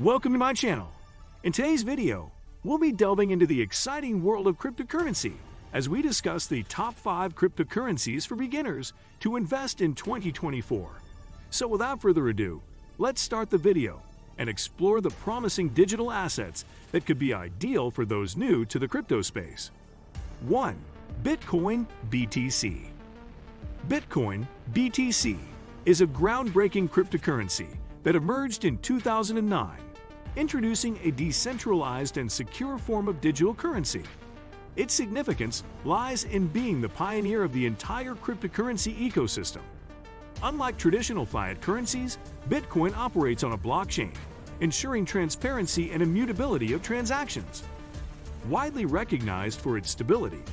Welcome to my channel. In today's video, we'll be delving into the exciting world of cryptocurrency as we discuss the top 5 cryptocurrencies for beginners to invest in 2024. So without further ado, let's start the video and explore the promising digital assets that could be ideal for those new to the crypto space. 1. Bitcoin BTC. Bitcoin BTC is a groundbreaking cryptocurrency that emerged in 2009, introducing a decentralized and secure form of digital currency. Its significance lies in being the pioneer of the entire cryptocurrency ecosystem. Unlike traditional fiat currencies, Bitcoin operates on a blockchain, ensuring transparency and immutability of transactions. Widely recognized for its stability,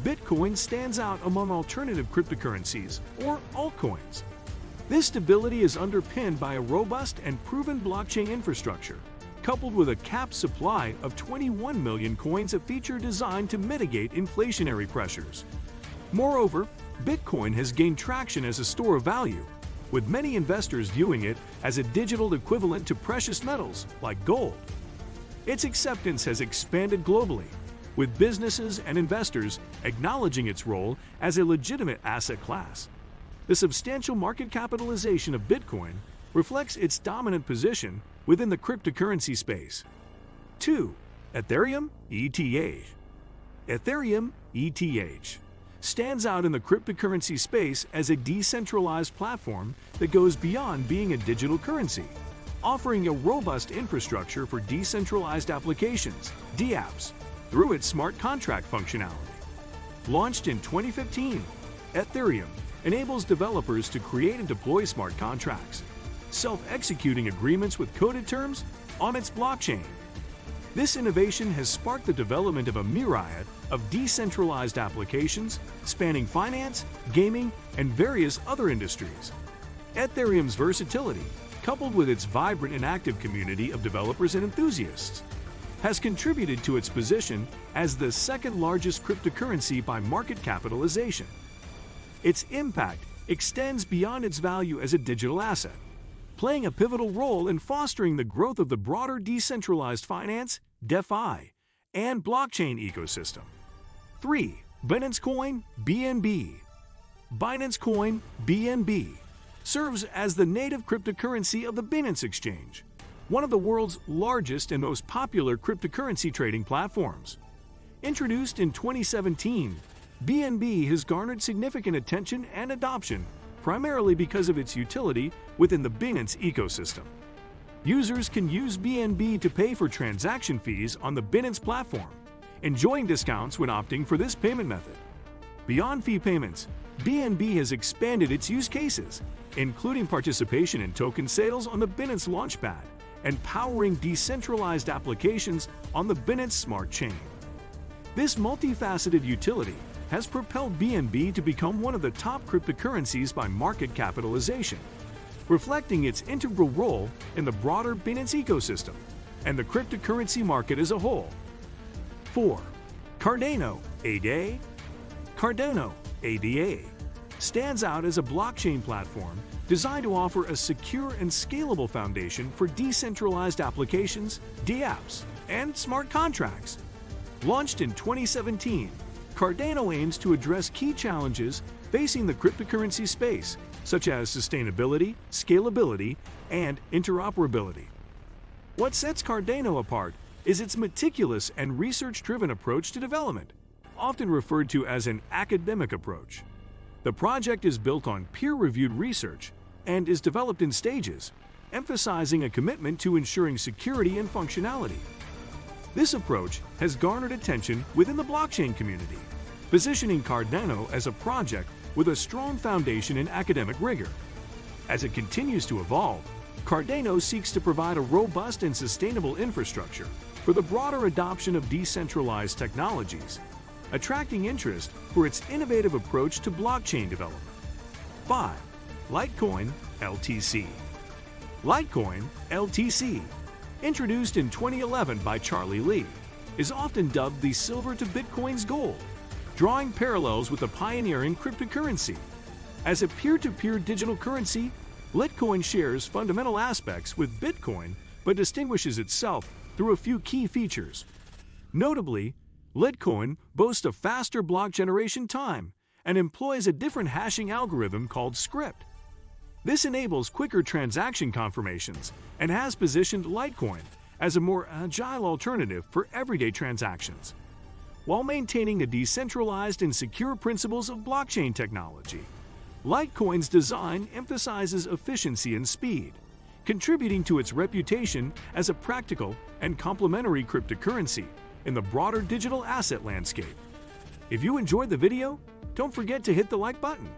Bitcoin stands out among alternative cryptocurrencies, or altcoins. This stability is underpinned by a robust and proven blockchain infrastructure, coupled with a capped supply of 21 million coins, a feature designed to mitigate inflationary pressures. Moreover, Bitcoin has gained traction as a store of value, with many investors viewing it as a digital equivalent to precious metals like gold. Its acceptance has expanded globally, with businesses and investors acknowledging its role as a legitimate asset class. The substantial market capitalization of Bitcoin reflects its dominant position within the cryptocurrency space. 2. Ethereum ETH. Ethereum ETH stands out in the cryptocurrency space as a decentralized platform that goes beyond being a digital currency, offering a robust infrastructure for decentralized applications, DApps, through its smart contract functionality. Launched in 2015, Ethereum enables developers to create and deploy smart contracts, self-executing agreements with coded terms on its blockchain. This innovation has sparked the development of a myriad of decentralized applications spanning finance, gaming, and various other industries. Ethereum's versatility, coupled with its vibrant and active community of developers and enthusiasts, has contributed to its position as the second-largest cryptocurrency by market capitalization. Its impact extends beyond its value as a digital asset, playing a pivotal role in fostering the growth of the broader decentralized finance, DeFi, and blockchain ecosystem. 3. Binance Coin BNB. Binance Coin BNB serves as the native cryptocurrency of the Binance Exchange, one of the world's largest and most popular cryptocurrency trading platforms. Introduced in 2017, BNB has garnered significant attention and adoption primarily because of its utility within the Binance ecosystem. Users can use BNB to pay for transaction fees on the Binance platform, enjoying discounts when opting for this payment method. Beyond fee payments, BNB has expanded its use cases, including participation in token sales on the Binance Launchpad and powering decentralized applications on the Binance Smart Chain. This multifaceted utility has propelled BNB to become one of the top cryptocurrencies by market capitalization, reflecting its integral role in the broader Binance ecosystem and the cryptocurrency market as a whole. 4. Cardano ADA. Cardano ADA stands out as a blockchain platform designed to offer a secure and scalable foundation for decentralized applications, DApps, and smart contracts. Launched in 2017, Cardano aims to address key challenges facing the cryptocurrency space, such as sustainability, scalability, and interoperability. What sets Cardano apart is its meticulous and research-driven approach to development, often referred to as an academic approach. The project is built on peer-reviewed research and is developed in stages, emphasizing a commitment to ensuring security and functionality. This approach has garnered attention within the blockchain community, positioning Cardano as a project with a strong foundation in academic rigor. As it continues to evolve, Cardano seeks to provide a robust and sustainable infrastructure for the broader adoption of decentralized technologies, attracting interest for its innovative approach to blockchain development. 5. Litecoin LTC. Litecoin LTC, introduced in 2011 by Charlie Lee, is often dubbed the silver to Bitcoin's gold, drawing parallels with the pioneering cryptocurrency. As a peer-to-peer digital currency, Litecoin shares fundamental aspects with Bitcoin but distinguishes itself through a few key features. Notably, Litecoin boasts a faster block generation time and employs a different hashing algorithm called script. This enables quicker transaction confirmations and has positioned Litecoin as a more agile alternative for everyday transactions, while maintaining the decentralized and secure principles of blockchain technology. Litecoin's design emphasizes efficiency and speed, contributing to its reputation as a practical and complementary cryptocurrency in the broader digital asset landscape. If you enjoyed the video, don't forget to hit the like button,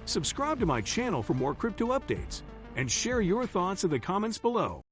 subscribe to my channel for more crypto updates, and share your thoughts in the comments below.